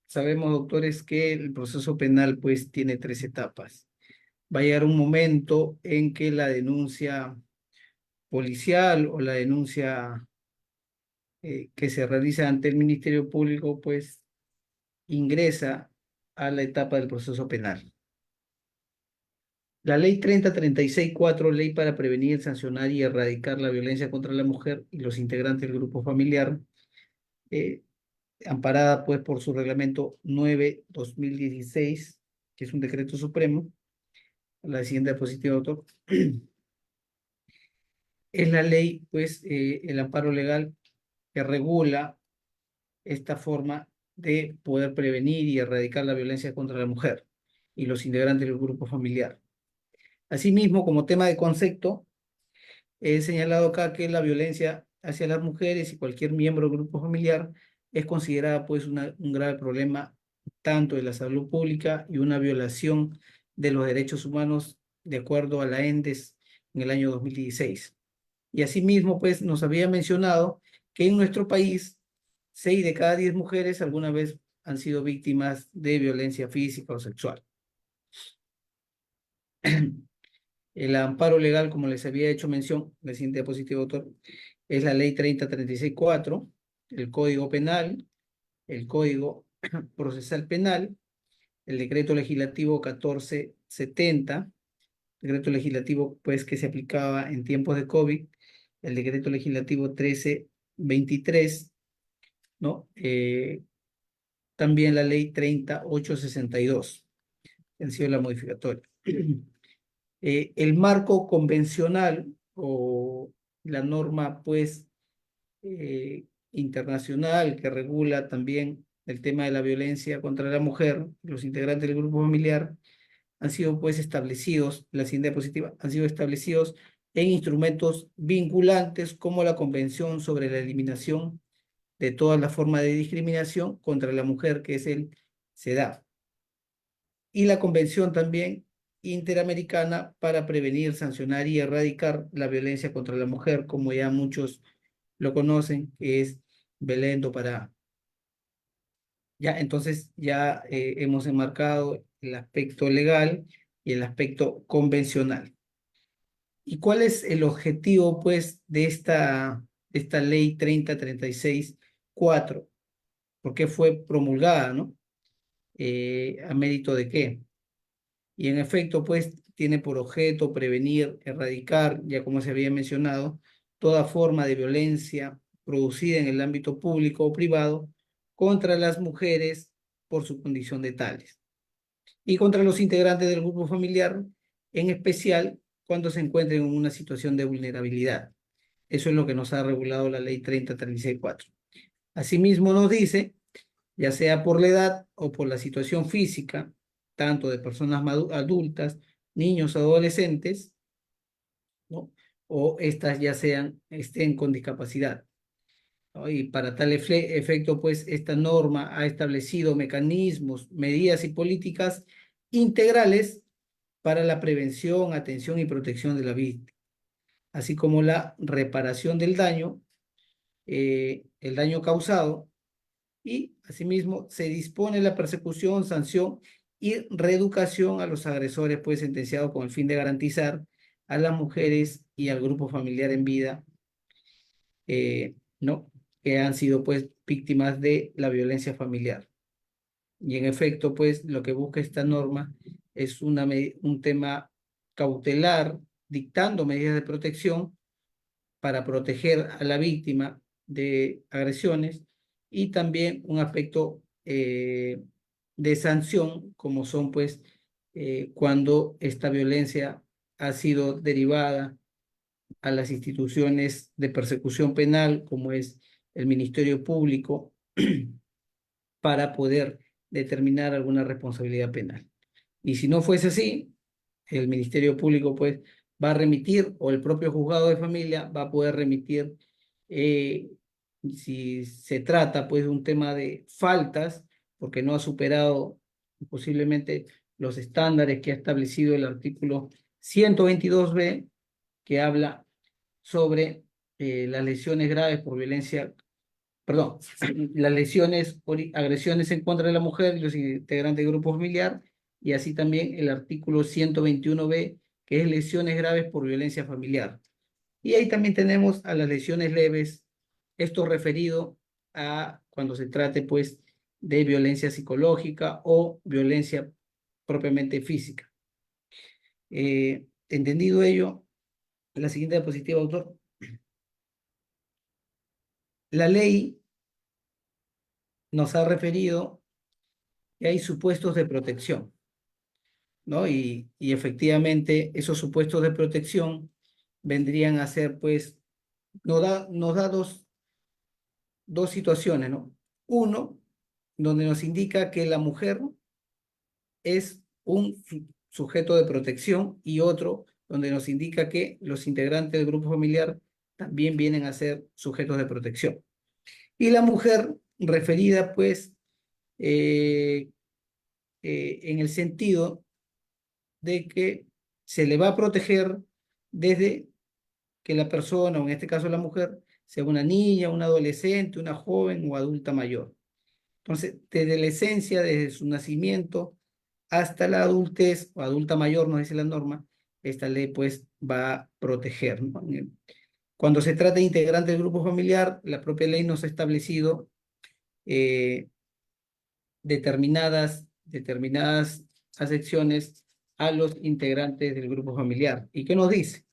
sabemos, doctores, que el proceso penal pues tiene tres etapas. Va a llegar un momento en que la denuncia policial o la denuncia que se realiza ante el Ministerio Público pues ingresa a la etapa del proceso penal. La Ley 3036-4, Ley para prevenir, sancionar y erradicar la violencia contra la mujer y los integrantes del grupo familiar, eh, amparada pues por su reglamento 9/2016, que es un decreto supremo, la siguiente diapositiva, doctor, es la ley, pues, el amparo legal que regula esta forma de poder prevenir y erradicar la violencia contra la mujer y los integrantes del grupo familiar. Asimismo, como tema de concepto, he señalado acá que la violencia hacia las mujeres y cualquier miembro del grupo familiar es considerada pues un grave problema tanto de la salud pública y una violación de los derechos humanos de acuerdo a la ENDES en el año 2016. Y asimismo pues nos había mencionado que en nuestro país 6 de cada 10 mujeres alguna vez han sido víctimas de violencia física o sexual. El amparo legal, como les había hecho mención, la siguiente diapositiva, doctor, es la ley 3036-4, el Código Penal, el Código Procesal Penal, el decreto legislativo 1470, decreto legislativo pues que se aplicaba en tiempos de COVID, el decreto legislativo 1323, ¿no? También la ley 30862, que han sido la modificatoria. El marco convencional o la norma, pues, internacional que regula también el tema de la violencia contra la mujer, los integrantes del grupo familiar, han sido, pues, establecidos, la siguiente diapositiva, han sido establecidos en instrumentos vinculantes como la Convención sobre la Eliminación de todas las formas de discriminación contra la mujer, que es el CEDAW, y la Convención también Interamericana para prevenir, sancionar y erradicar la violencia contra la mujer, como ya muchos lo conocen, que es Belén do Pará. Ya, entonces ya hemos enmarcado el aspecto legal y el aspecto convencional. ¿Y cuál es el objetivo, pues, de esta ley 3036-4? ¿Por qué fue promulgada, no? ¿A mérito de qué? Y en efecto, pues tiene por objeto prevenir, erradicar, ya como se había mencionado, toda forma de violencia producida en el ámbito público o privado contra las mujeres por su condición de tales y contra los integrantes del grupo familiar, en especial cuando se encuentren en una situación de vulnerabilidad. Eso es lo que nos ha regulado la ley 3036-4. Asimismo nos dice, ya sea por la edad o por la situación física, tanto de personas adultas, niños, adolescentes, ¿no? O estas ya estén con discapacidad, ¿no? Y para tal efecto, pues esta norma ha establecido mecanismos, medidas y políticas integrales para la prevención, atención y protección de la víctima, así como la reparación del daño, el daño causado, y asimismo se dispone la persecución, sanción y reeducación a los agresores pues sentenciados con el fin de garantizar a las mujeres y al grupo familiar en vida, ¿no? Que han sido pues víctimas de la violencia familiar. Y en efecto pues lo que busca esta norma es un tema cautelar, dictando medidas de protección para proteger a la víctima de agresiones y también un aspecto de sanción, como son pues cuando esta violencia ha sido derivada a las instituciones de persecución penal, como es el Ministerio Público, para poder determinar alguna responsabilidad penal. Y si no fuese así, el Ministerio Público pues va a remitir, o el propio juzgado de familia va a poder remitir, eh, si se trata pues de un tema de faltas, porque no ha superado posiblemente los estándares que ha establecido el artículo 122b, que habla sobre las lesiones graves por violencia perdón, las lesiones, agresiones en contra de la mujer y los integrantes del grupo familiar, y así también el artículo 121b, que es lesiones graves por violencia familiar. Y ahí también tenemos a las lesiones leves, esto referido a cuando se trate pues de violencia psicológica o violencia propiamente física. Entendido ello, la siguiente diapositiva, autor. La ley nos ha referido que hay supuestos de protección, ¿no? Y efectivamente esos supuestos de protección vendrían a ser, pues, nos da dos situaciones, ¿no? Uno, donde nos indica que la mujer es un sujeto de protección, y otro donde nos indica que los integrantes del grupo familiar también vienen a ser sujetos de protección. Y la mujer referida, pues, eh, en el sentido de que se le va a proteger desde que la persona, o en este caso la mujer, sea una niña, una adolescente, una joven o adulta mayor. Entonces, desde la esencia, desde su nacimiento hasta la adultez o adulta mayor, nos dice la norma, esta ley pues va a proteger, ¿no? Cuando se trata de integrante del grupo familiar, la propia ley nos ha establecido eh, determinadas acepciones a los integrantes del grupo familiar. ¿Y qué nos dice?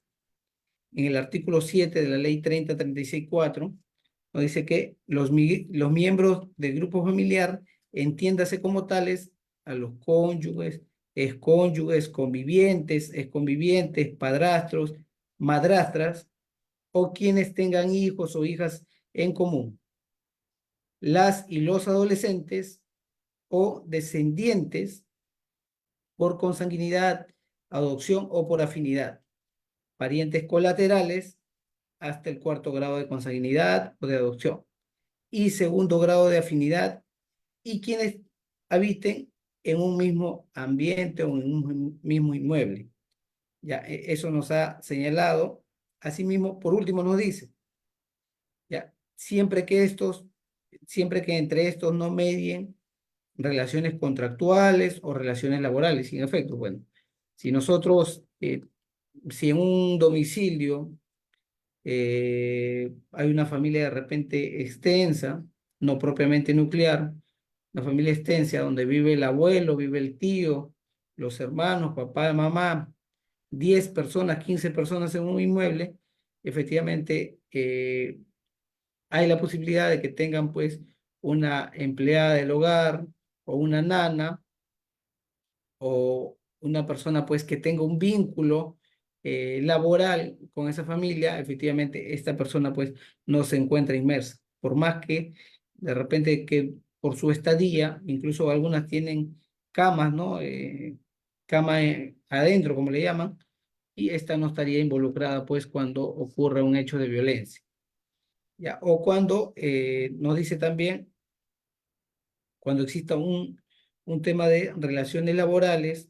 En el artículo 7 de la ley 3036-4, nos dice que los miembros del grupo familiar, entiéndase como tales, a los cónyuges, excónyuges, convivientes, exconvivientes, padrastros, madrastras, o quienes tengan hijos o hijas en común, las y los adolescentes o descendientes por consanguinidad, adopción o por afinidad, parientes colaterales hasta el cuarto grado de consanguinidad o de adopción, y segundo grado de afinidad, y quienes habiten en un mismo ambiente o en un mismo inmueble. Ya, eso nos ha señalado. Asimismo, por último nos dice, ya, siempre que entre estos no medien relaciones contractuales o relaciones laborales, sin efecto. Bueno, si nosotros, si en un domicilio hay una familia de repente extensa, no propiamente nuclear, una familia extensa donde vive el abuelo, vive el tío, los hermanos, papá, mamá, 10 personas, 15 personas en un inmueble, efectivamente hay la posibilidad de que tengan pues una empleada del hogar o una nana o una persona pues que tenga un vínculo laboral con esa familia. Efectivamente esta persona pues no se encuentra inmersa, por más que de repente que por su estadía, incluso algunas tienen camas, ¿no? Cama adentro, como le llaman, y esta no estaría involucrada pues cuando ocurra un hecho de violencia. ¿Ya? O cuando nos dice también, cuando exista un tema de relaciones laborales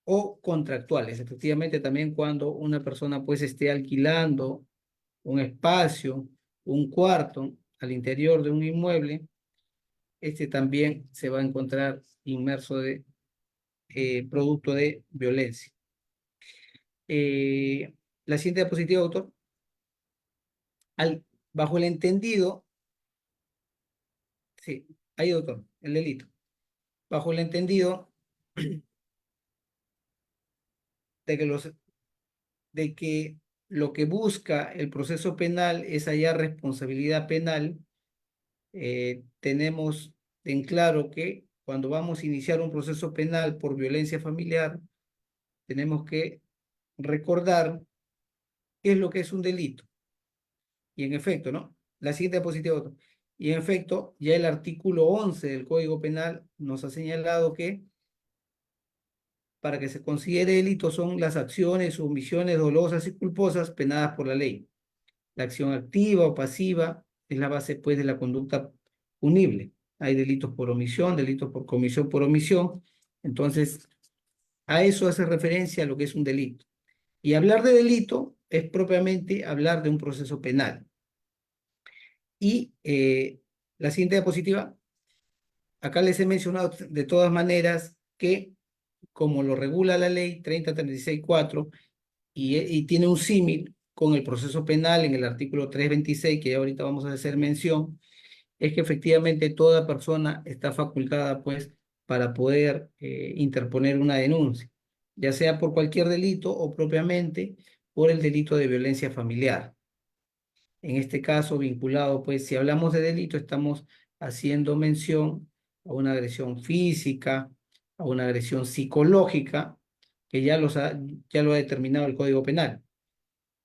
o contractuales. Efectivamente, también cuando una persona pues esté alquilando un espacio, un cuarto al interior de un inmueble, este también se va a encontrar inmerso de producto de violencia. La siguiente diapositiva, autor. Bajo el entendido, sí, ahí, doctor, el delito. Bajo el entendido de que lo que busca el proceso penal es hallar responsabilidad penal, tenemos en claro que cuando vamos a iniciar un proceso penal por violencia familiar, tenemos que recordar qué es lo que es un delito. Y en efecto, ¿no? La siguiente diapositiva, doctor. Y en efecto, ya el artículo 11 del Código Penal nos ha señalado que para que se considere delito son las acciones o omisiones dolosas y culposas penadas por la ley. La acción activa o pasiva es la base, pues, de la conducta punible. Hay delitos por omisión, delitos por comisión por omisión. Entonces, a eso hace referencia a lo que es un delito. Y hablar de delito es propiamente hablar de un proceso penal. Y la siguiente diapositiva, acá les he mencionado de todas maneras que como lo regula la ley 3036-4 y tiene un símil con el proceso penal en el artículo 326, que ya ahorita vamos a hacer mención, es que efectivamente toda persona está facultada pues para poder interponer una denuncia, ya sea por cualquier delito o propiamente por el delito de violencia familiar. En este caso, vinculado, pues si hablamos de delito, estamos haciendo mención a una agresión física, a una agresión psicológica, que ya lo ha determinado el Código Penal.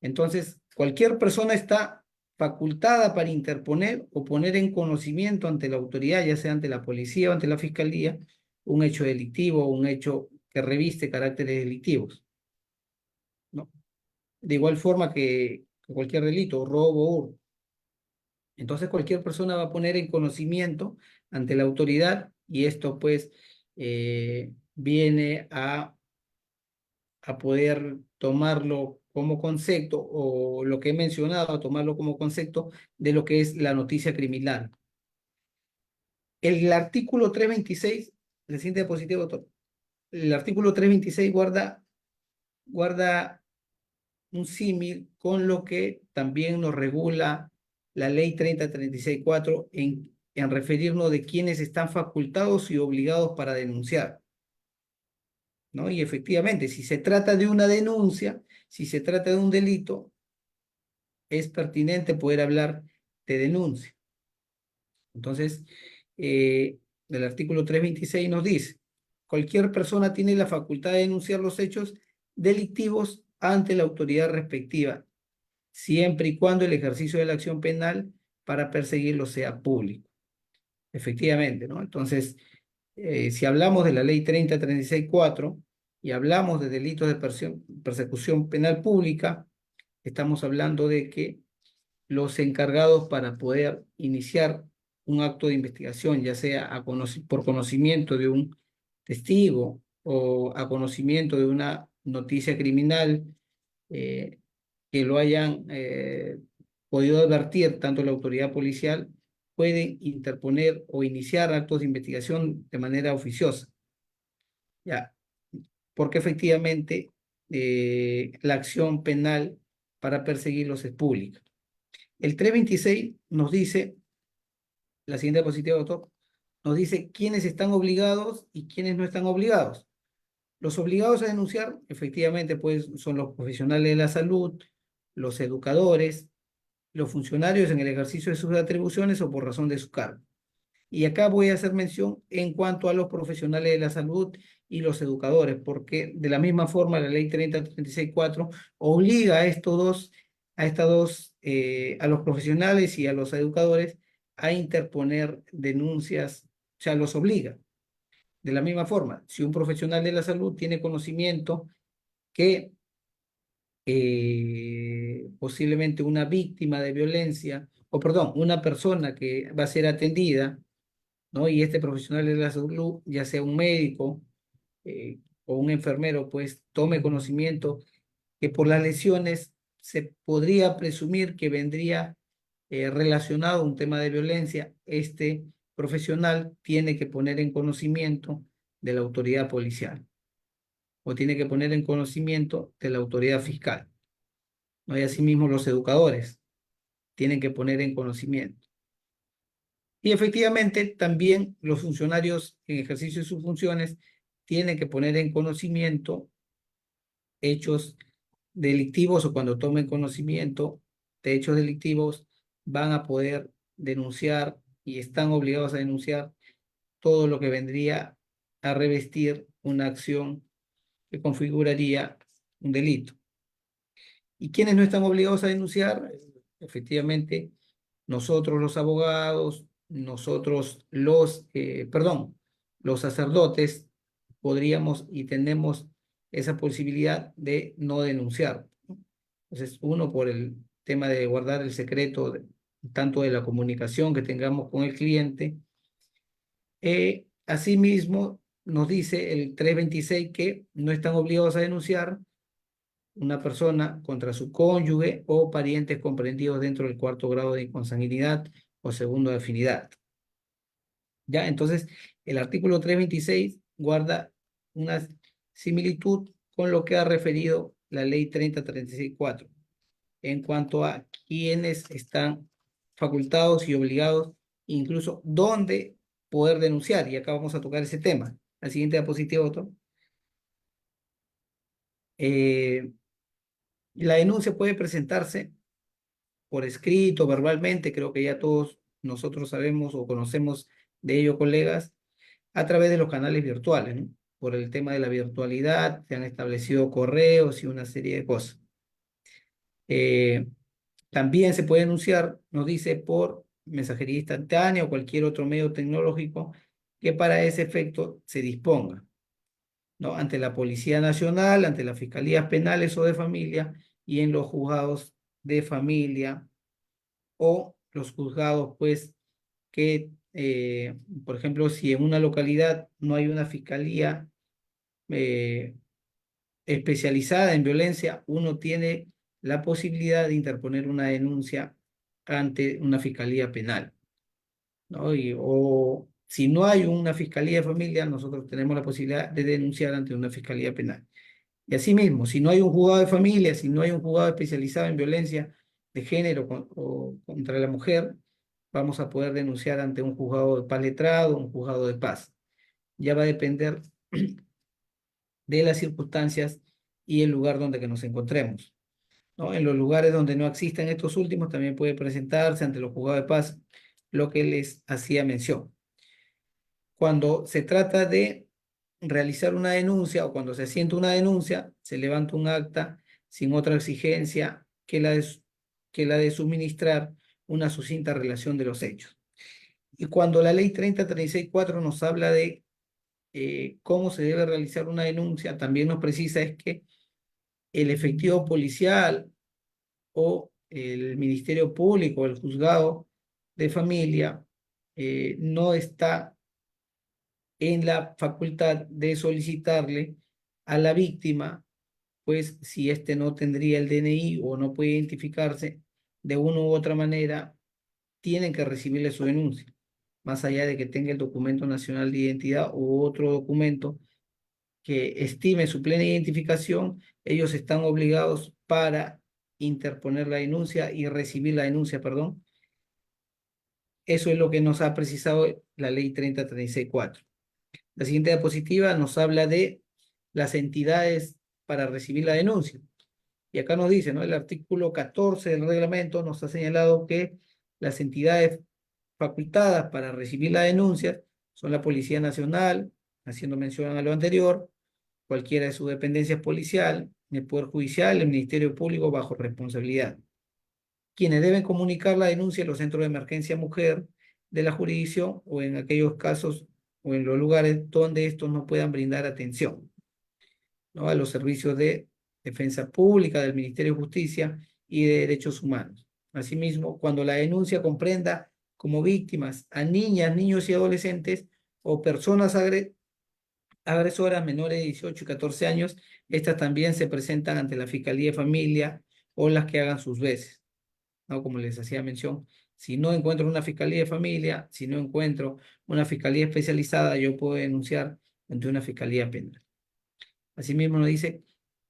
Entonces, cualquier persona está facultada para interponer o poner en conocimiento ante la autoridad, ya sea ante la policía o ante la fiscalía, un hecho delictivo o un hecho que reviste caracteres delictivos, ¿no? De igual forma que cualquier delito, robo, hurto. Entonces cualquier persona va a poner en conocimiento ante la autoridad y esto pues viene a poder tomarlo como concepto o lo que he mencionado, tomarlo como concepto de lo que es la noticia criminal. El artículo 326, el siguiente diapositivo, doctor. El artículo 326 guarda un símil con lo que también nos regula la ley 3036-4 en referirnos de quienes están facultados y obligados para denunciar, ¿no? Y efectivamente, si se trata de una denuncia, si se trata de un delito, es pertinente poder hablar de denuncia. Entonces, el artículo 326 nos dice, cualquier persona tiene la facultad de denunciar los hechos delictivos ante la autoridad respectiva, siempre y cuando el ejercicio de la acción penal para perseguirlo sea público. Efectivamente, ¿no? Entonces, si hablamos de la ley 3036-4 y hablamos de delitos de persecución penal pública, estamos hablando de que los encargados para poder iniciar un acto de investigación, ya sea por conocimiento de un testigo o a conocimiento de una noticia criminal, eh, que lo hayan podido advertir tanto la autoridad policial, pueden interponer o iniciar actos de investigación de manera oficiosa, ya, porque efectivamente la acción penal para perseguirlos es pública. El 326 nos dice, la siguiente diapositiva, doctor, nos dice quiénes están obligados y quiénes no están obligados. Los obligados a denunciar, efectivamente, pues son los profesionales de la salud, los educadores, los funcionarios en el ejercicio de sus atribuciones o por razón de su cargo. Y acá voy a hacer mención en cuanto a los profesionales de la salud y los educadores, porque de la misma forma la ley 3036-4 obliga a a los profesionales y a los educadores a interponer denuncias, o sea, los obliga. De la misma forma, si un profesional de la salud tiene conocimiento que posiblemente una víctima de violencia, o perdón, una persona que va a ser atendida, ¿no? Y este profesional de la salud, ya sea un médico o un enfermero, pues tome conocimiento que por las lesiones se podría presumir que vendría relacionado a un tema de violencia. Este profesional tiene que poner en conocimiento de la autoridad policial o tiene que poner en conocimiento de la autoridad fiscal, ¿no? Y asimismo los educadores tienen que poner en conocimiento. Y efectivamente, también los funcionarios en ejercicio de sus funciones tienen que poner en conocimiento hechos delictivos o cuando tomen conocimiento de hechos delictivos van a poder denunciar y están obligados a denunciar todo lo que vendría a revestir una acción que configuraría un delito. ¿Y quiénes no están obligados a denunciar? Efectivamente, nosotros los abogados, nosotros los sacerdotes podríamos y tenemos esa posibilidad de no denunciar, ¿no? Entonces, uno por el tema de guardar el secreto tanto de la comunicación que tengamos con el cliente. Asimismo, nos dice el 326 que no están obligados a denunciar una persona contra su cónyuge o parientes comprendidos dentro del cuarto grado de consanguinidad o segundo de afinidad. ¿Ya? Entonces, el artículo 326 guarda una similitud con lo que ha referido la ley 3036-4 en cuanto a quienes están facultados y obligados, incluso dónde poder denunciar. Y acá vamos a tocar ese tema. Al siguiente diapositivo, otro. Eh, la denuncia puede presentarse por escrito, verbalmente, creo que ya todos nosotros sabemos o conocemos de ello, colegas, a través de los canales virtuales, ¿no? Por el tema de la virtualidad, se han establecido correos y una serie de cosas. Eh, También se puede denunciar, nos dice, por mensajería instantánea o cualquier otro medio tecnológico que para ese efecto se disponga, ¿no? Ante la Policía Nacional, ante las fiscalías penales o de familia y en los juzgados de familia o los juzgados, pues, que, por ejemplo, si en una localidad no hay una fiscalía eh, especializada en violencia, uno tiene la posibilidad de interponer una denuncia ante una fiscalía penal, ¿no? O si no hay una fiscalía de familia, nosotros tenemos la posibilidad de denunciar ante una fiscalía penal. Y asimismo, si no hay un juzgado de familia, si no hay un juzgado especializado en violencia de género o contra la mujer, vamos a poder denunciar ante un juzgado de paz letrado, un juzgado de paz. Ya va a depender de las circunstancias y el lugar donde que nos encontremos, ¿no? En los lugares donde no existan estos últimos, también puede presentarse ante los juzgados de paz, lo que les hacía mención. Cuando se trata de realizar una denuncia o cuando se asienta una denuncia, se levanta un acta sin otra exigencia que la de suministrar una sucinta relación de los hechos. Y cuando la ley 3036-4 nos habla de cómo se debe realizar una denuncia, también nos precisa es que el efectivo policial o el Ministerio Público o el juzgado de familia no está en la facultad de solicitarle a la víctima, pues si éste no tendría el DNI o no puede identificarse de una u otra manera, tienen que recibirle su denuncia, más allá de que tenga el documento nacional de identidad u otro documento que estime su plena identificación, ellos están obligados para interponer la denuncia y recibir la denuncia, perdón. Eso es lo que nos ha precisado la ley 3036-4. La siguiente diapositiva nos habla de las entidades para recibir la denuncia. Y acá nos dice, ¿no? El artículo 14 del reglamento nos ha señalado que las entidades facultadas para recibir la denuncia son la Policía Nacional, haciendo mención a lo anterior, cualquiera de sus dependencias policial, el Poder Judicial, el Ministerio Público bajo responsabilidad. Quienes deben comunicar la denuncia a los centros de emergencia mujer de la jurisdicción o en aquellos casos o en los lugares donde estos no puedan brindar atención, ¿no? A los servicios de defensa pública del Ministerio de Justicia y de Derechos Humanos. Asimismo, cuando la denuncia comprenda como víctimas a niñas, niños y adolescentes o personas agresoras menores de 18 y 14 años, estas también se presentan ante la Fiscalía de Familia o las que hagan sus veces, ¿no? Como les hacía mención, si no encuentro una Fiscalía de Familia, si no encuentro una Fiscalía especializada, yo puedo denunciar ante una Fiscalía Penal. Asimismo nos dice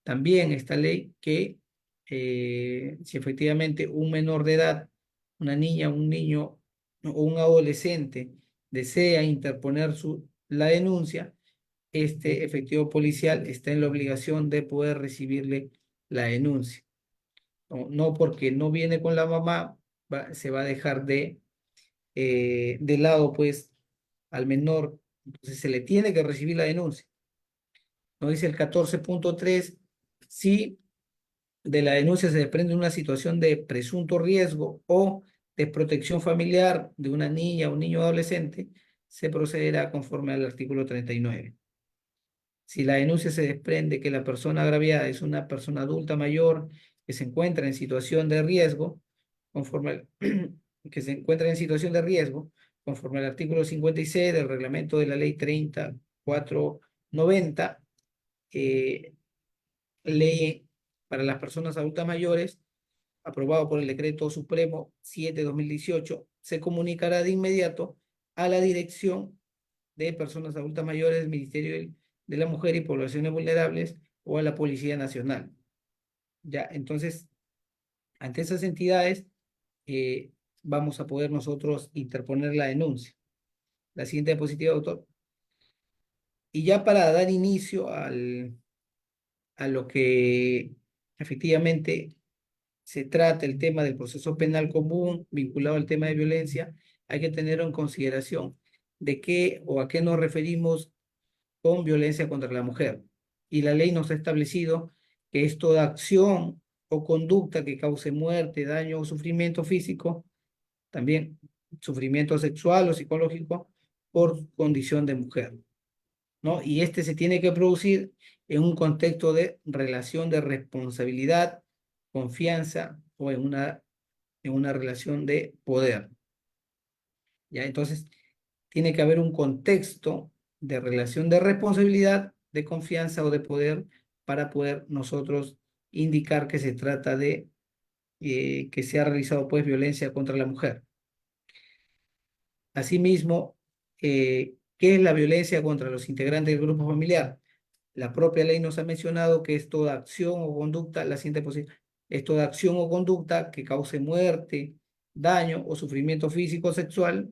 también esta ley que si efectivamente un menor de edad, una niña, un niño o un adolescente desea interponer la denuncia, este efectivo policial está en la obligación de poder recibirle la denuncia. No, no porque no viene con la mamá, se va a dejar de lado pues al menor, entonces se le tiene que recibir la denuncia. Nos dice el 14.3, si de la denuncia se desprende una situación de presunto riesgo o de protección familiar de una niña o un niño adolescente, se procederá conforme al artículo 39. Si la denuncia se desprende que la persona agraviada es una persona adulta mayor que se encuentra en situación de riesgo, conforme que se encuentra en situación de riesgo, conforme al artículo 56 del reglamento de la ley 30.490, ley para las personas adultas mayores, aprobado por el Decreto Supremo 7/2018, se comunicará de inmediato a la Dirección de Personas Adultas Mayores del Ministerio de la Mujer y Poblaciones Vulnerables o a la Policía Nacional. Ya, entonces, ante esas entidades, eh, vamos a poder nosotros interponer la denuncia. La siguiente diapositiva, doctor. Y ya para dar inicio a lo que efectivamente se trata el tema del proceso penal común vinculado al tema de violencia, hay que tener en consideración de qué o a qué nos referimos con violencia contra la mujer. Y la ley nos ha establecido que es toda acción o conducta que cause muerte, daño o sufrimiento físico, también sufrimiento sexual o psicológico por condición de mujer, ¿no? Y este se tiene que producir en un contexto de relación de responsabilidad, confianza o en una relación de poder. ¿Ya? Entonces, tiene que haber un contexto de relación de responsabilidad, de confianza o de poder para poder nosotros indicar que se trata de que se ha realizado pues violencia contra la mujer. Asimismo, ¿qué es la violencia contra los integrantes del grupo familiar? La propia ley nos ha mencionado que es toda acción o conducta, la siguiente posición, es toda acción o conducta que cause muerte, daño o sufrimiento físico o sexual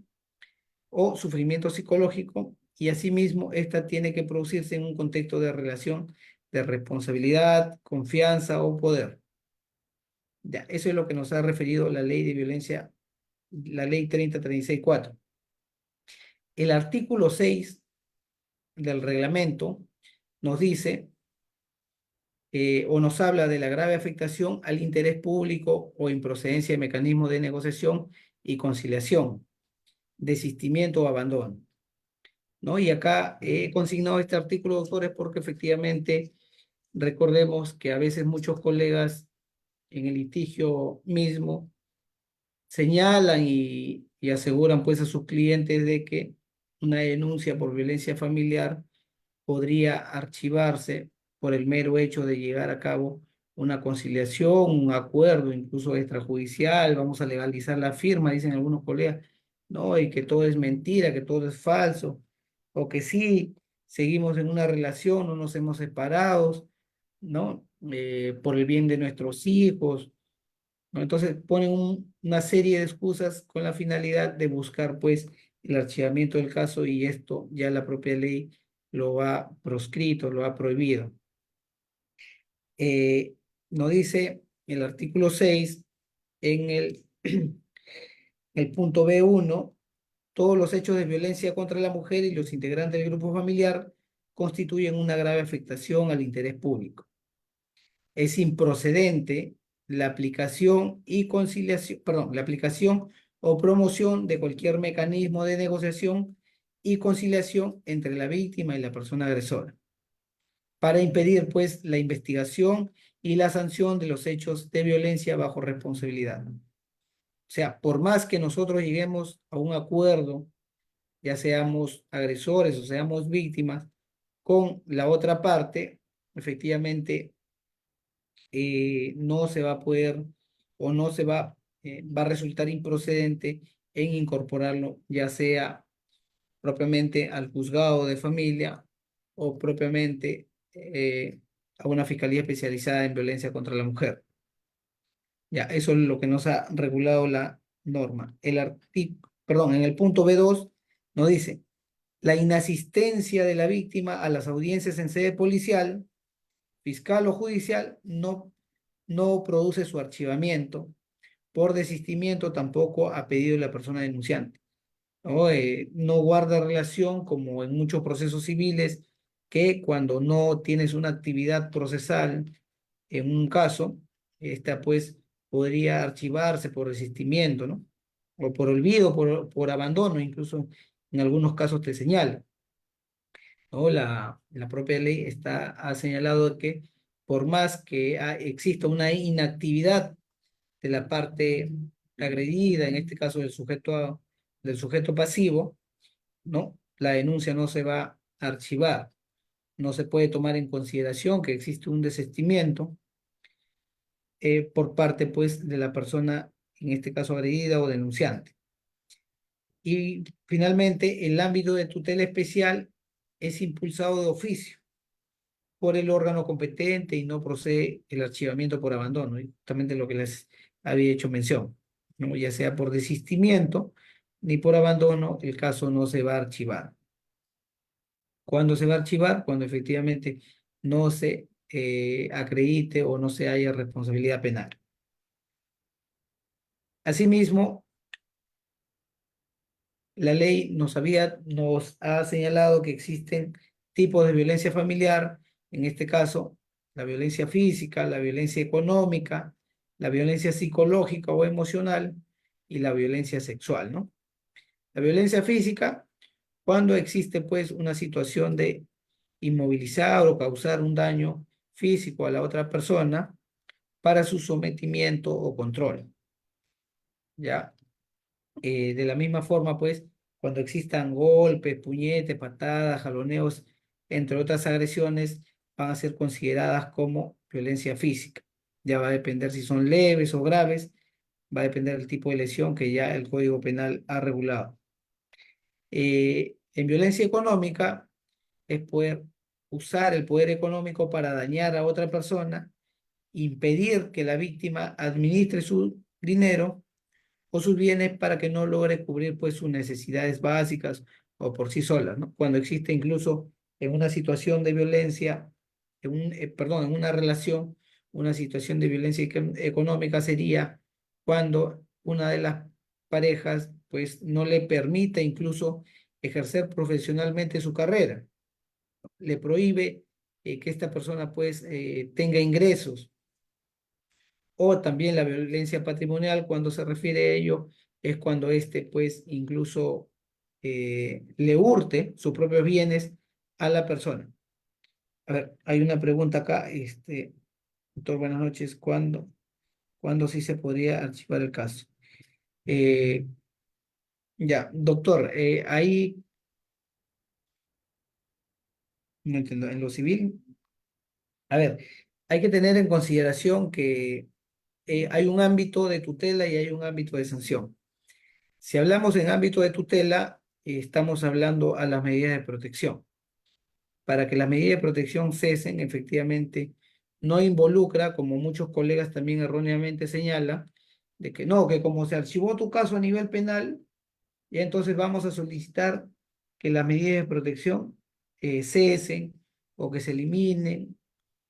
o sufrimiento psicológico, y asimismo esta tiene que producirse en un contexto de relación de responsabilidad, confianza o poder. Ya, eso es lo que nos ha referido la ley de violencia, la ley 3036/4. El artículo 6 del reglamento nos dice o nos habla de la grave afectación al interés público o improcedencia de mecanismos de negociación y conciliación, desistimiento o abandono, ¿no? Y acá he consignado este artículo, doctores, porque efectivamente recordemos que a veces muchos colegas en el litigio mismo señalan y aseguran pues a sus clientes de que una denuncia por violencia familiar podría archivarse por el mero hecho de llegar a cabo una conciliación, un acuerdo, incluso extrajudicial, vamos a legalizar la firma, dicen algunos colegas, no, y que todo es mentira, que todo es falso, o que sí, seguimos en una relación, no nos hemos separado, ¿no? Por el bien de nuestros hijos, ¿no? Entonces ponen una serie de excusas con la finalidad de buscar, pues, el archivamiento del caso y esto ya la propia ley lo ha proscrito, lo ha prohibido. Nos dice el artículo 6 en el punto B1, todos los hechos de violencia contra la mujer y los integrantes del grupo familiar constituyen una grave afectación al interés público. Es improcedente la aplicación y conciliación, perdón, la aplicación o promoción de cualquier mecanismo de negociación y conciliación entre la víctima y la persona agresora, para impedir, pues, la investigación y la sanción de los hechos de violencia bajo responsabilidad. O sea, por más que nosotros lleguemos a un acuerdo, ya seamos agresores o seamos víctimas, con la otra parte, efectivamente, no se va a poder o no se va, va a resultar improcedente en incorporarlo, ya sea propiamente al juzgado de familia o propiamente a una fiscalía especializada en violencia contra la mujer. Ya, eso es lo que nos ha regulado la norma. El artículo, perdón, en el punto B2 nos dice, la inasistencia de la víctima a las audiencias en sede policial, fiscal o judicial no produce su archivamiento por desistimiento tampoco a pedido de la persona denunciante, ¿no? No guarda relación como en muchos procesos civiles que cuando no tienes una actividad procesal en un caso, esta pues podría archivarse por desistimiento, ¿no? O por olvido, por abandono, incluso en algunos casos te señala, ¿no? La propia ley ha señalado que por más que exista una inactividad de la parte agredida, en este caso del sujeto pasivo, ¿no? La denuncia no se va a archivar, no se puede tomar en consideración que existe un desistimiento por parte pues de la persona, en este caso agredida o denunciante. Y finalmente, el ámbito de tutela especial es impulsado de oficio por el órgano competente y no procede el archivamiento por abandono, y justamente lo que les había hecho mención, ¿no? Ya sea por desistimiento ni por abandono, el caso no se va a archivar. ¿Cuándo se va a archivar? Cuando efectivamente no se acredite o no se haya responsabilidad penal. Asimismo, la ley nos ha señalado que existen tipos de violencia familiar, en este caso, la violencia física, la violencia económica, la violencia psicológica o emocional y la violencia sexual, ¿no? La violencia física, cuando existe pues una situación de inmovilizar o causar un daño físico a la otra persona para su sometimiento o control, ¿ya? De la misma forma, pues, cuando existan golpes, puñetes, patadas, jaloneos, entre otras agresiones, van a ser consideradas como violencia física. Ya va a depender si son leves o graves, va a depender del tipo de lesión que ya el Código Penal ha regulado. En violencia económica es poder usar el poder económico para dañar a otra persona, impedir que la víctima administre su dinero o sus bienes para que no logre cubrir pues sus necesidades básicas o por sí solas, ¿no? Cuando existe incluso en una situación de violencia, perdón, en una relación, una situación de violencia económica sería cuando una de las parejas pues no le permite incluso ejercer profesionalmente su carrera, le prohíbe que esta persona pues tenga ingresos, o también la violencia patrimonial, cuando se refiere a ello, es cuando éste, pues, incluso le hurte sus propios bienes a la persona. A ver, hay una pregunta acá, doctor, buenas noches, ¿cuándo sí se podría archivar el caso? Eh, ya, doctor, ahí, no entiendo, en lo civil, a ver, hay que tener en consideración que hay un ámbito de tutela y hay un ámbito de sanción. Si hablamos en ámbito de tutela, estamos hablando a las medidas de protección. Para que las medidas de protección cesen, efectivamente, no involucra, como muchos colegas también erróneamente señalan, de que no, que como se archivó tu caso a nivel penal, ya entonces vamos a solicitar que las medidas de protección cesen o que se eliminen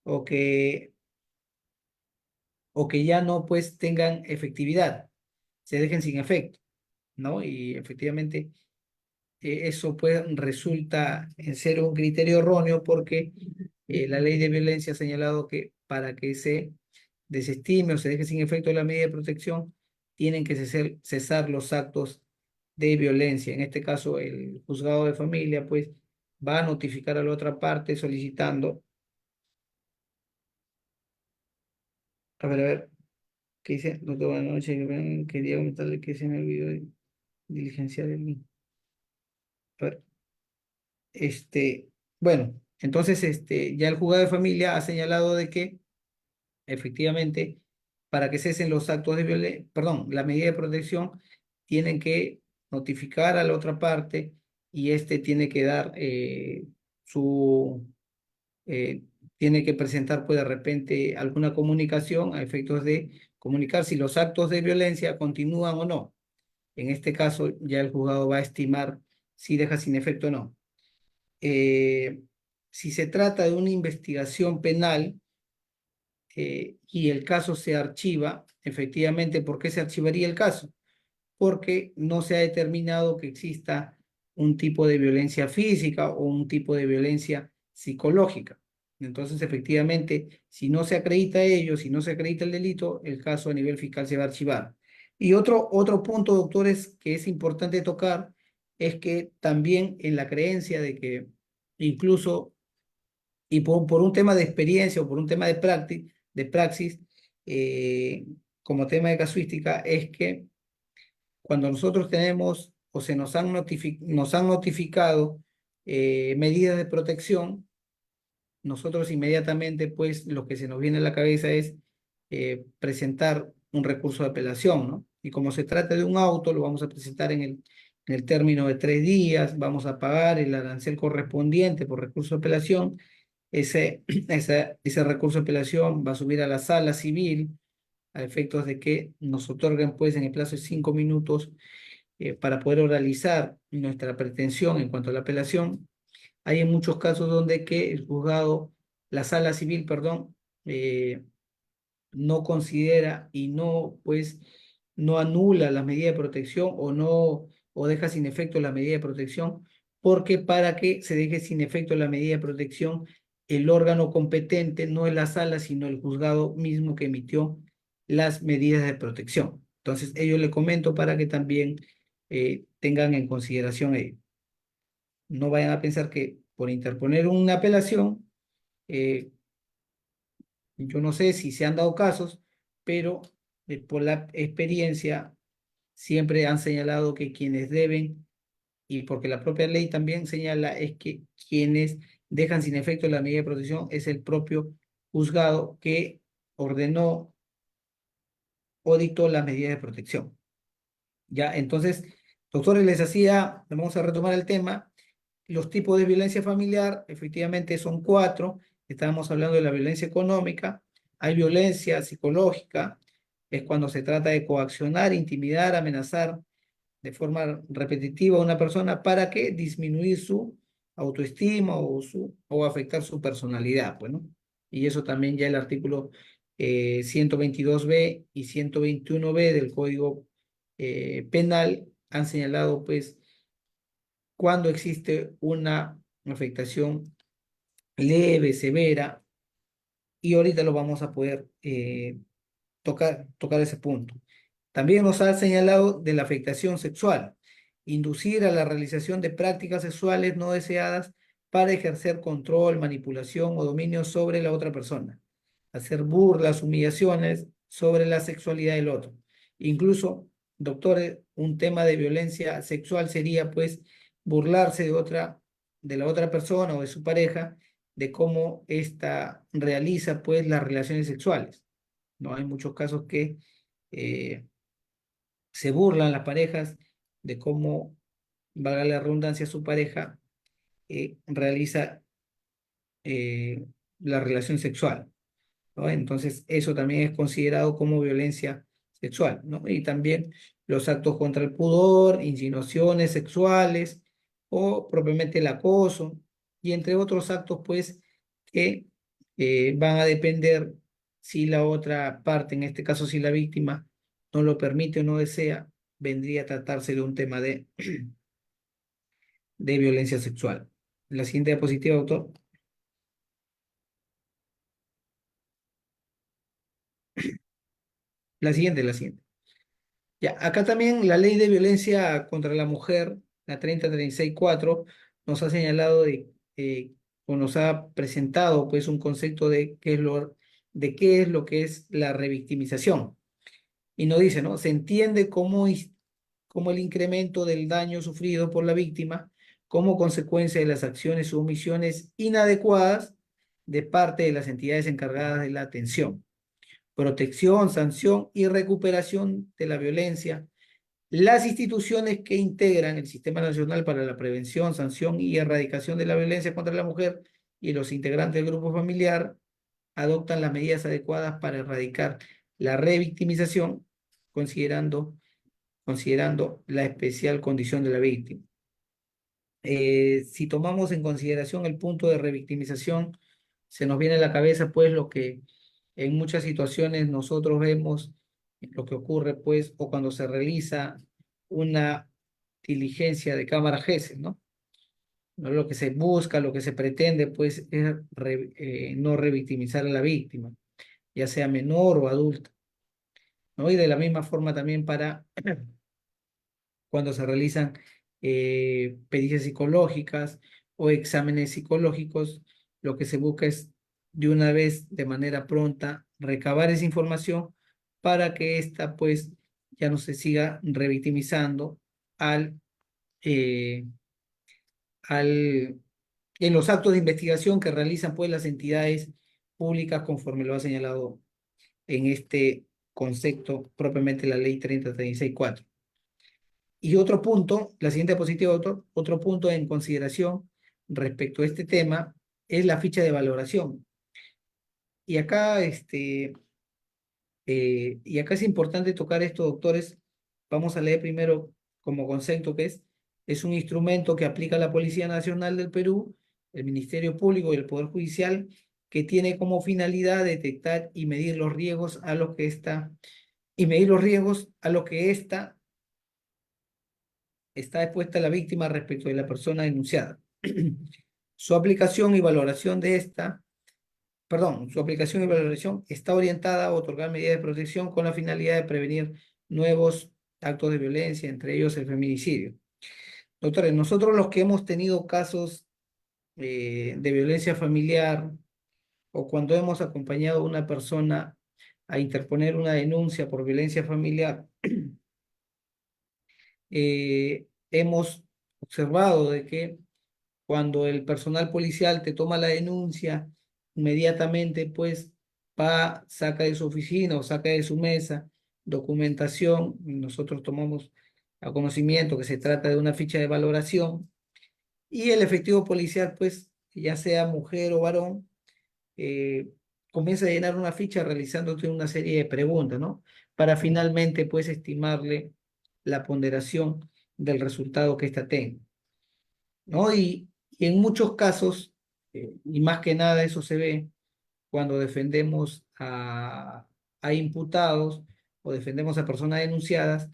o que, o que ya no pues tengan efectividad, se dejen sin efecto, ¿no? Y efectivamente eso pues resulta en ser un criterio erróneo porque la ley de violencia ha señalado que para que se desestime o se deje sin efecto la medida de protección, tienen que cesar los actos de violencia. En este caso, el juzgado de familia pues va a notificar a la otra parte solicitando, a ver, ¿qué dice? Doctor, buenas noches, quería comentarle que se me olvidó de diligenciar el link. A ver, bueno, entonces ya el juzgado de familia ha señalado de que efectivamente para que cesen los actos de violencia, perdón, la medida de protección, tienen que notificar a la otra parte y tiene que dar su, eh, tiene que presentar pues de repente alguna comunicación a efectos de comunicar si los actos de violencia continúan o no. En este caso ya el juzgado va a estimar si deja sin efecto o no. Si se trata de una investigación penal y el caso se archiva, efectivamente, ¿por qué se archivaría el caso? Porque no se ha determinado que exista un tipo de violencia física o un tipo de violencia psicológica. Entonces, efectivamente, si no se acredita ello, si no se acredita el delito, el caso a nivel fiscal se va a archivar. Y otro punto, doctores, que es importante tocar, es que también en la creencia de que incluso y por un tema de experiencia o por un tema de praxis, eh, como tema de casuística, es que cuando nosotros tenemos o se nos han notificado medidas de protección, nosotros inmediatamente, pues, lo que se nos viene a la cabeza es presentar un recurso de apelación, ¿no? Y como se trata de un auto, lo vamos a presentar en el término de 3 días, vamos a pagar el arancel correspondiente por recurso de apelación. Ese recurso de apelación va a subir a la sala civil a efectos de que nos otorguen, pues, en el plazo de 5 minutos para poder oralizar nuestra pretensión en cuanto a la apelación. Hay en muchos casos donde que el juzgado, la sala civil, perdón, no considera y no, pues, no anula la medida de protección o no, o deja sin efecto la medida de protección, porque para que se deje sin efecto la medida de protección, el órgano competente no es la sala, sino el juzgado mismo que emitió las medidas de protección. Entonces, ello le comento para que también tengan en consideración ello. No vayan a pensar que por interponer una apelación, eh, yo no sé si se han dado casos, pero por la experiencia siempre han señalado que quienes deben, y porque la propia ley también señala, es que quienes dejan sin efecto la medida de protección es el propio juzgado que ordenó o dictó las medidas de protección. Ya, entonces, doctores, vamos a retomar el tema. Los tipos de violencia familiar, efectivamente, son cuatro. Estábamos hablando de la violencia económica. Hay violencia psicológica, es cuando se trata de coaccionar, intimidar, amenazar de forma repetitiva a una persona para que disminuir su autoestima o afectar su personalidad, pues, ¿no? Y eso también ya el artículo 122b y 121b del Código Penal han señalado, pues, cuando existe una afectación leve, severa, y ahorita lo vamos a poder tocar ese punto. También nos ha señalado de la afectación sexual, inducir a la realización de prácticas sexuales no deseadas para ejercer control, manipulación o dominio sobre la otra persona, hacer burlas, humillaciones sobre la sexualidad del otro. Incluso, doctores, un tema de violencia sexual sería, pues, burlarse de la otra persona o de su pareja, de cómo ésta realiza, pues, las relaciones sexuales, ¿no? Hay muchos casos que eh, se burlan las parejas de cómo, valga la redundancia, su pareja realiza eh, la relación sexual, ¿no? Entonces, eso también es considerado como violencia sexual, ¿no? Y también los actos contra el pudor, insinuaciones sexuales o propiamente el acoso, y entre otros actos, pues, que van a depender si la otra parte, en este caso si la víctima, no lo permite o no desea, vendría a tratarse de un tema de violencia sexual. La siguiente diapositiva, doctor. La siguiente. Ya, acá también la ley de violencia contra la mujer, la 3036-4, nos ha señalado o nos ha presentado, pues, un concepto de qué es lo que es la revictimización. Y nos dice, ¿no? Se entiende como el incremento del daño sufrido por la víctima como consecuencia de las acciones o omisiones inadecuadas de parte de las entidades encargadas de la atención, protección, sanción y recuperación de la violencia, las instituciones que integran el Sistema Nacional para la Prevención, Sanción y Erradicación de la Violencia contra la Mujer y los integrantes del grupo familiar adoptan las medidas adecuadas para erradicar la revictimización, considerando, considerando la especial condición de la víctima. Si tomamos en consideración el punto de revictimización, se nos viene a la cabeza, pues, lo que en muchas situaciones nosotros vemos, lo que ocurre, pues, o cuando se realiza una diligencia de cámara GESEL, ¿no? ¿No? Lo que se busca, lo que se pretende, pues, es no revictimizar a la víctima, ya sea menor o adulta, ¿no? Y de la misma forma también para cuando se realizan pericias psicológicas o exámenes psicológicos, lo que se busca es de una vez, de manera pronta, recabar esa información para que ésta, pues, ya no se siga revictimizando al, eh, en los actos de investigación que realizan, pues, las entidades públicas, conforme lo ha señalado en este concepto propiamente la ley 3036-4. Y otro punto, la siguiente diapositiva, otro punto en consideración respecto a este tema es la ficha de valoración. Y acá, y acá es importante tocar esto, doctores. Vamos a leer primero como concepto que es un instrumento que aplica la Policía Nacional del Perú, el Ministerio Público y el Poder Judicial, que tiene como finalidad detectar y medir los riesgos a los que está expuesta la víctima respecto de la persona denunciada. Su aplicación y valoración de esta, perdón, su aplicación y valoración está orientada a otorgar medidas de protección con la finalidad de prevenir nuevos actos de violencia, entre ellos el feminicidio. Doctores, nosotros los que hemos tenido casos de violencia familiar o cuando hemos acompañado a una persona a interponer una denuncia por violencia familiar, hemos observado de que cuando el personal policial te toma la denuncia, inmediatamente pues va, saca de su oficina o saca de su mesa documentación, y nosotros tomamos a conocimiento que se trata de una ficha de valoración, y el efectivo policial pues, ya sea mujer o varón, eh, comienza a llenar una ficha realizándote una serie de preguntas, ¿no? Para finalmente pues estimarle la ponderación del resultado que ésta tenga. ¿No? Y en muchos casos, y más que nada eso se ve cuando defendemos a imputados o defendemos a personas denunciadas,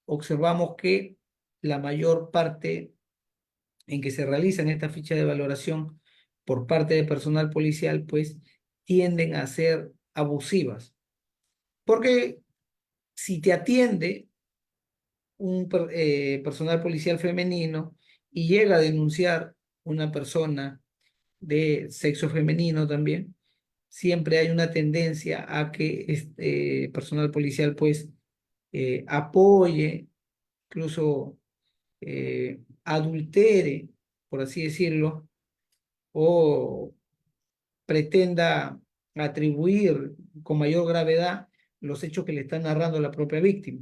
observamos que la mayor parte en que se realizan estas fichas de valoración por parte de personal policial, pues tienden a ser abusivas. Porque si te atiende un personal policial femenino y llega a denunciar una persona de sexo femenino también, siempre hay una tendencia a que este personal policial pues apoye, incluso adultere, por así decirlo, o pretenda atribuir con mayor gravedad los hechos que le está narrando la propia víctima,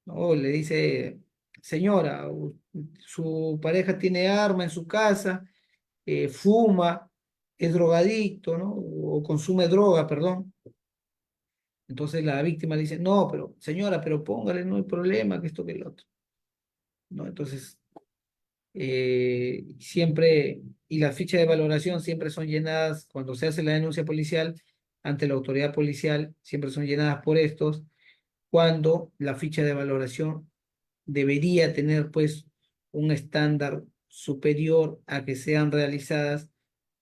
¿no? Le dice, señora, su pareja tiene arma en su casa, fuma, es drogadicto, ¿no? O consume droga, perdón. Entonces la víctima le dice, no, pero señora, pero póngale, no hay problema, que esto que el otro, ¿no? Entonces, siempre, y las fichas de valoración siempre son llenadas, cuando se hace la denuncia policial ante la autoridad policial, siempre son llenadas por estos, cuando la ficha de valoración debería tener pues un estándar superior a que sean realizadas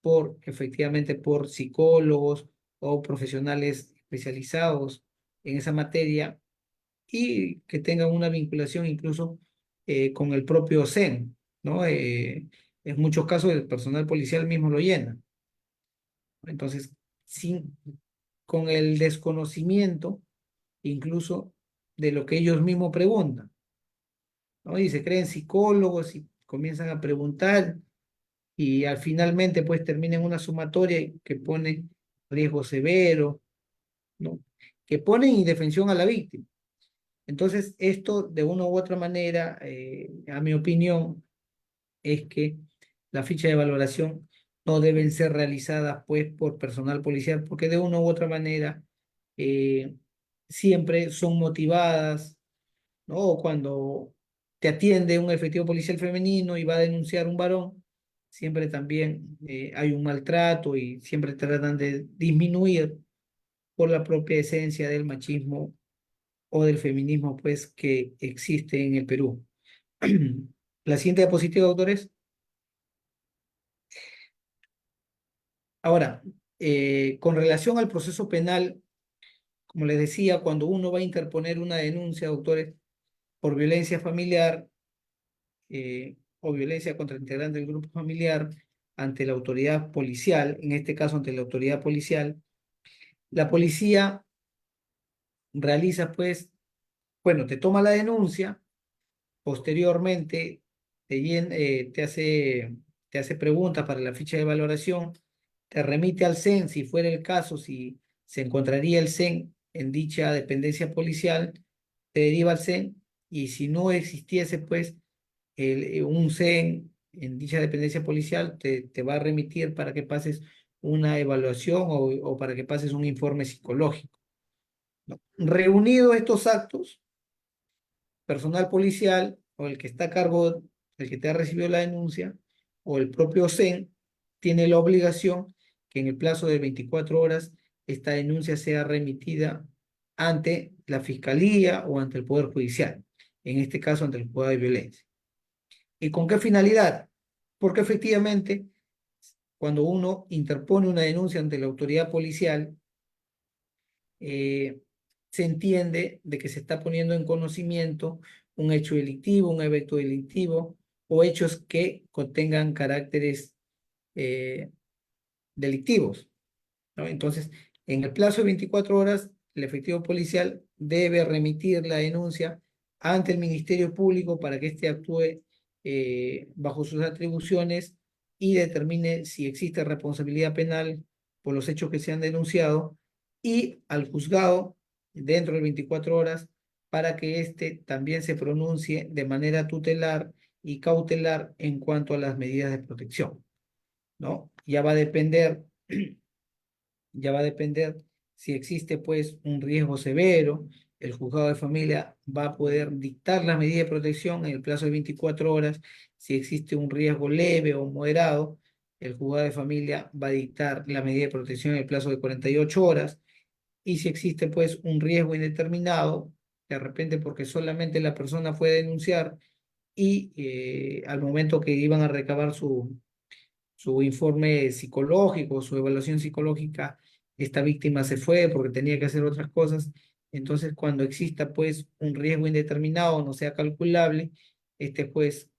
por efectivamente por psicólogos o profesionales especializados en esa materia y que tengan una vinculación incluso con el propio CEN, ¿no? En muchos casos el personal policial mismo lo llena. Entonces, sin, con el desconocimiento incluso de lo que ellos mismos preguntan, ¿no? Y se creen psicólogos y comienzan a preguntar y al finalmente pues termina en una sumatoria que pone riesgo severo, ¿no? Que pone indefensión a la víctima. Entonces, esto de una u otra manera, a mi opinión, es que la ficha de valoración no deben ser realizadas pues por personal policial, porque de una u otra manera eh, siempre son motivadas, ¿no? O cuando te atiende un efectivo policial femenino y va a denunciar un varón, siempre también hay un maltrato y siempre tratan de disminuir por la propia esencia del machismo o del feminismo, pues, que existe en el Perú. La siguiente diapositiva, autores. Ahora, con relación al proceso penal, como les decía, cuando uno va a interponer una denuncia, doctores, por violencia familiar o violencia contra integrante del grupo familiar ante la autoridad policial, en este caso ante la autoridad policial, la policía realiza, pues, bueno, te toma la denuncia, posteriormente te hace preguntas para la ficha de valoración, te remite al CEN si fuera el caso, si se encontraría el CEN en dicha dependencia policial, te deriva al CEN, y si no existiese, pues, un CEN en dicha dependencia policial, te va a remitir para que pases una evaluación o para que pases un informe psicológico, ¿no? Reunidos estos actos, personal policial o el que está a cargo, el que te ha recibido la denuncia, o el propio CEN, tiene la obligación que en el plazo de 24 horas esta denuncia sea remitida ante la Fiscalía o ante el Poder Judicial, en este caso ante el Juzgado de Violencia. ¿Y con qué finalidad? Porque efectivamente, cuando uno interpone una denuncia ante la autoridad policial, eh, se entiende de que se está poniendo en conocimiento un hecho delictivo, un evento delictivo o hechos que contengan caracteres eh, delictivos, ¿no? Entonces, en el plazo de 24 horas, el efectivo policial debe remitir la denuncia ante el Ministerio Público para que éste actúe bajo sus atribuciones y determine si existe responsabilidad penal por los hechos que se han denunciado, y al juzgado dentro de 24 horas para que éste también se pronuncie de manera tutelar y cautelar en cuanto a las medidas de protección, ¿no? Ya va a depender si existe pues un riesgo severo. El juzgado de familia va a poder dictar las medidas de protección en el plazo de 24 horas. Si existe un riesgo leve o moderado, el juzgado de familia va a dictar la medida de protección en el plazo de 48 horas. Y si existe pues un riesgo indeterminado, de repente porque solamente la persona fue a denunciar y al momento que iban a recabar su informe psicológico, su evaluación psicológica, esta víctima se fue porque tenía que hacer otras cosas. Entonces, cuando exista pues un riesgo indeterminado, no sea calculable, este juez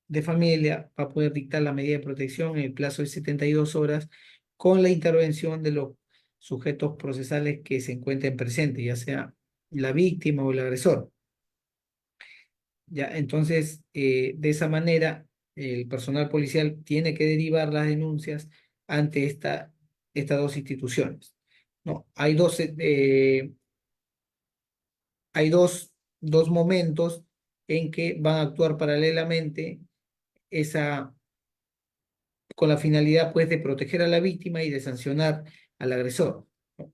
de familia va a poder dictar la medida de protección en el plazo de 72 horas con la intervención de los sujetos procesales que se encuentren presentes, ya sea la víctima o el agresor. Ya, entonces, de esa manera, el personal policial tiene que derivar las denuncias ante estas dos instituciones, ¿no? Hay dos momentos en que van a actuar paralelamente, esa, con la finalidad, pues, de proteger a la víctima y de sancionar al agresor, ¿no?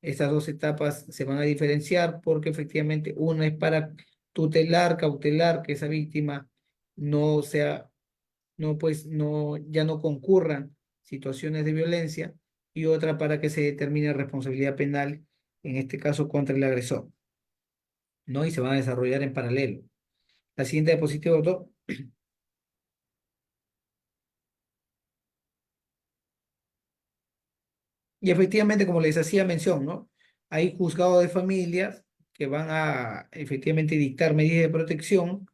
Estas dos etapas se van a diferenciar porque efectivamente una es para tutelar, cautelar que esa víctima no sea, no, pues, no, ya no concurran situaciones de violencia, y otra para que se determine responsabilidad penal, en este caso contra el agresor, ¿no? Y se van a desarrollar en paralelo. La siguiente diapositiva, doctor. Y efectivamente, como les hacía mención, ¿no? Hay juzgados de familias que van a efectivamente dictar medidas de protección.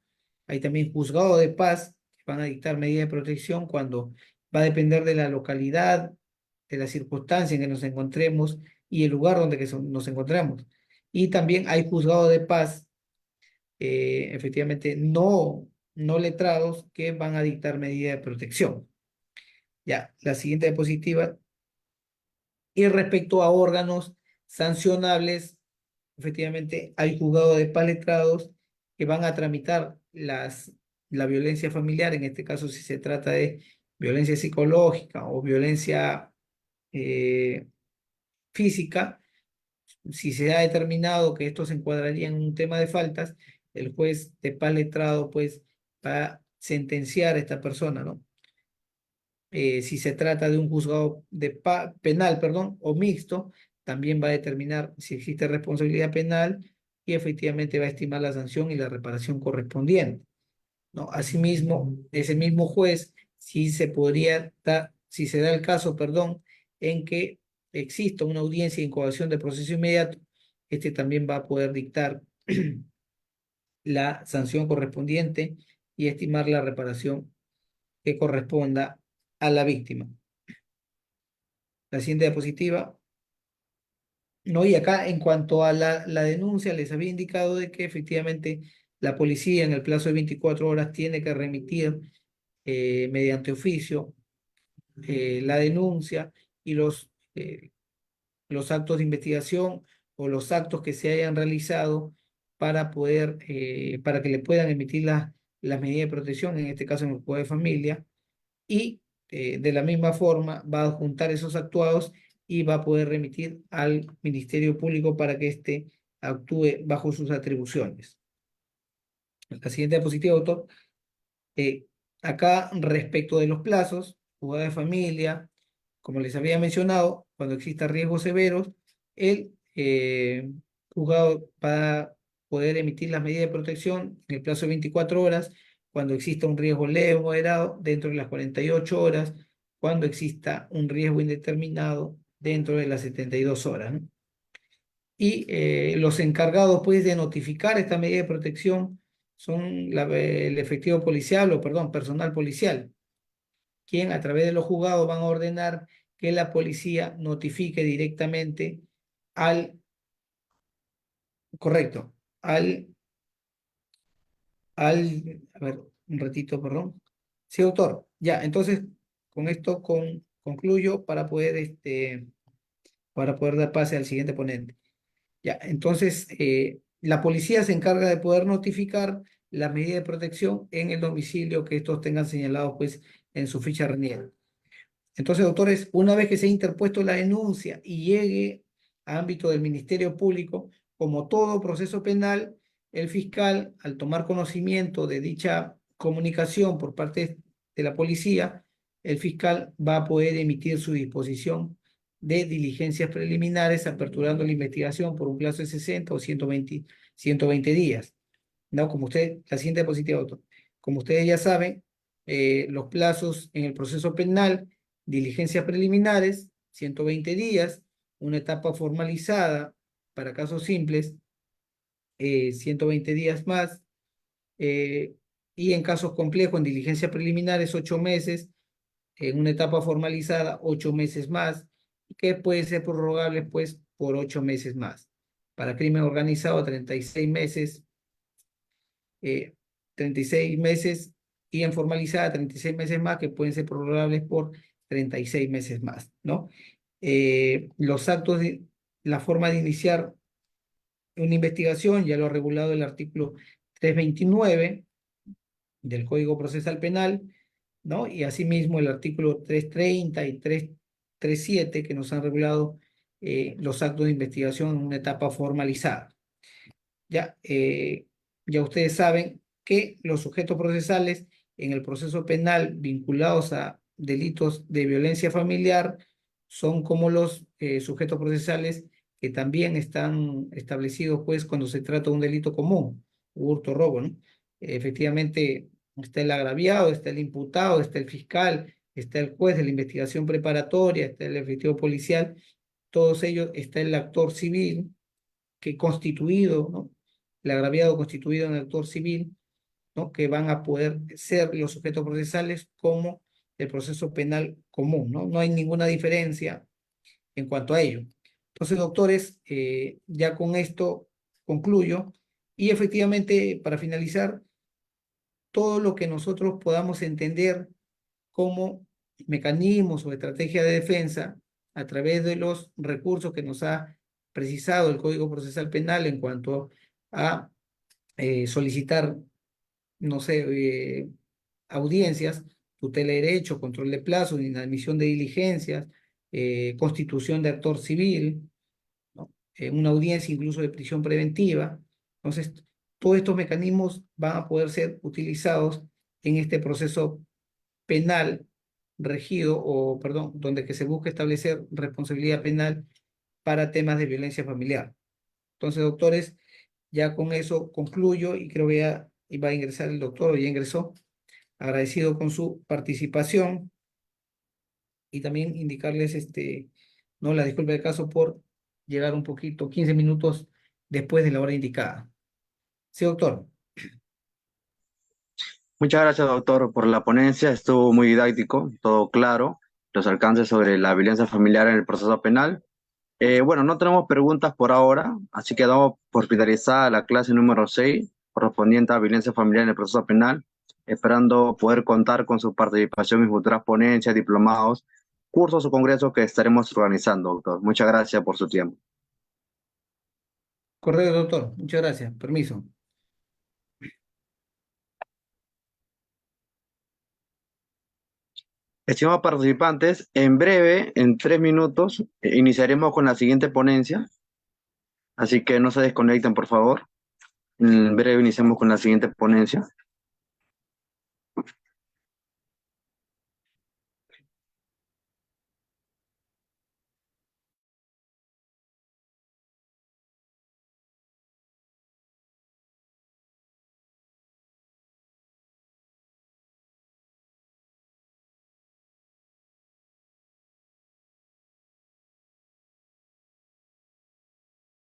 Hay también juzgados de paz que van a dictar medidas de protección cuando va a depender de la localidad, de la circunstancia en que nos encontremos y el lugar donde nos encontramos. Y también hay juzgados de paz, efectivamente no letrados, que van a dictar medidas de protección. Ya, la siguiente diapositiva. Y respecto a órganos sancionables, efectivamente hay juzgados de paz letrados que van a tramitar la violencia familiar, en este caso si se trata de violencia psicológica o violencia eh, física. Si se ha determinado que esto se encuadraría en un tema de faltas, el juez de paz letrado pues va a sentenciar a esta persona, ¿no? Si se trata de un juzgado penal, perdón, o mixto, también va a determinar si existe responsabilidad penal y efectivamente va a estimar la sanción y la reparación correspondiente, ¿no? Asimismo, ese mismo juez, si se da el caso, perdón, en que exista una audiencia de incoación de proceso inmediato, este también va a poder dictar la sanción correspondiente y estimar la reparación que corresponda a la víctima. La siguiente diapositiva. No, y acá en cuanto a la denuncia, les había indicado de que efectivamente la policía en el plazo de 24 horas tiene que remitir mediante oficio la denuncia y los actos de investigación o los actos que se hayan realizado para poder, para que le puedan emitir las medidas de protección, en este caso en el juzgado de familia, y de la misma forma va a adjuntar esos actuados y va a poder remitir al Ministerio Público para que éste actúe bajo sus atribuciones. La siguiente diapositiva, doctor. Eh, Acá, respecto de los plazos, juzgado de familia, como les había mencionado, cuando exista riesgos severos, el juzgado va a poder emitir las medidas de protección en el plazo de 24 horas, cuando exista un riesgo leve o moderado, dentro de las 48 horas, cuando exista un riesgo indeterminado, dentro de las 72 horas, ¿no? Y los encargados, pues, de notificar esta medida de protección son el efectivo policial, o perdón, personal policial, quien a través de los juzgados van a ordenar que la policía notifique directamente al, correcto, a ver, un ratito, perdón. Sí, doctor, ya, entonces, con esto concluyo para poder dar pase al siguiente ponente. Ya, entonces, la policía se encarga de poder notificar la medida de protección en el domicilio que estos tengan señalado, pues, en su ficha RENIEC. Entonces, doctores, una vez que se ha interpuesto la denuncia y llegue a ámbito del Ministerio Público, como todo proceso penal, el fiscal, al tomar conocimiento de dicha comunicación por parte de la policía, el fiscal va a poder emitir su disposición de diligencias preliminares, aperturando la investigación por un plazo de 60 o 120 días. ¿No? Como usted, la siguiente diapositiva, doctor. Como ustedes ya saben, los plazos en el proceso penal, diligencias preliminares, 120 días, una etapa formalizada para casos simples, 120 días más, eh, y en casos complejos, en diligencias preliminares, 8 meses, en una etapa formalizada, 8 meses más, que puede ser prorrogable, pues, por 8 meses más. Para crimen organizado, 36 meses, eh, 36 meses, y en formalizada 36 meses más, que pueden ser prorrogables por 36 meses más, ¿no? Los actos de la forma de iniciar una investigación ya lo ha regulado el artículo 329 del Código Procesal Penal, ¿no? Y asimismo el artículo 330 y 337, que nos han regulado los actos de investigación en una etapa formalizada. Ya, ya ustedes saben que los sujetos procesales en el proceso penal vinculados a delitos de violencia familiar son como los sujetos procesales que también están establecidos, pues, cuando se trata de un delito común, hurto, robo, ¿no? Efectivamente, está el agraviado, está el imputado, está el fiscal, está el juez de la investigación preparatoria, está el efectivo policial, todos ellos, está el actor civil que constituido, ¿no? El agraviado constituido en actor civil, ¿no? Que van a poder ser los sujetos procesales como el proceso penal común, ¿no? No hay ninguna diferencia en cuanto a ello. Entonces, doctores, ya con esto concluyo y efectivamente, para finalizar, todo lo que nosotros podamos entender como mecanismos o estrategia de defensa a través de los recursos que nos ha precisado el Código Procesal Penal en cuanto a solicitar, no sé, audiencias, tutela de derecho, control de plazos, inadmisión de diligencias, constitución de actor civil, ¿no? Una audiencia incluso de prisión preventiva. Entonces, todos estos mecanismos van a poder ser utilizados en este proceso penal regido, o perdón, donde que se busca establecer responsabilidad penal para temas de violencia familiar. Entonces, doctores, ya con eso concluyo y creo que ya iba a ingresar el doctor, o ya ingresó. Agradecido con su participación y también indicarles, no, la disculpa de caso por llegar un poquito, 15 minutos después de la hora indicada. Sí, doctor. Muchas gracias, doctor, por la ponencia. Estuvo muy didáctico, todo claro, los alcances sobre la violencia familiar en el proceso penal. Bueno, no tenemos preguntas por ahora, así que damos por finalizada la clase número 6, correspondiente a violencia familiar en el proceso penal, esperando poder contar con su participación en futuras ponencias, diplomados cursos o congresos que estaremos organizando, doctor. Muchas gracias por su tiempo. Correcto, doctor. Muchas gracias. Permiso. Estimados participantes, en breve, en 3 minutos, iniciaremos con la siguiente ponencia, así que no se desconecten, por favor. En breve iniciamos con la siguiente ponencia.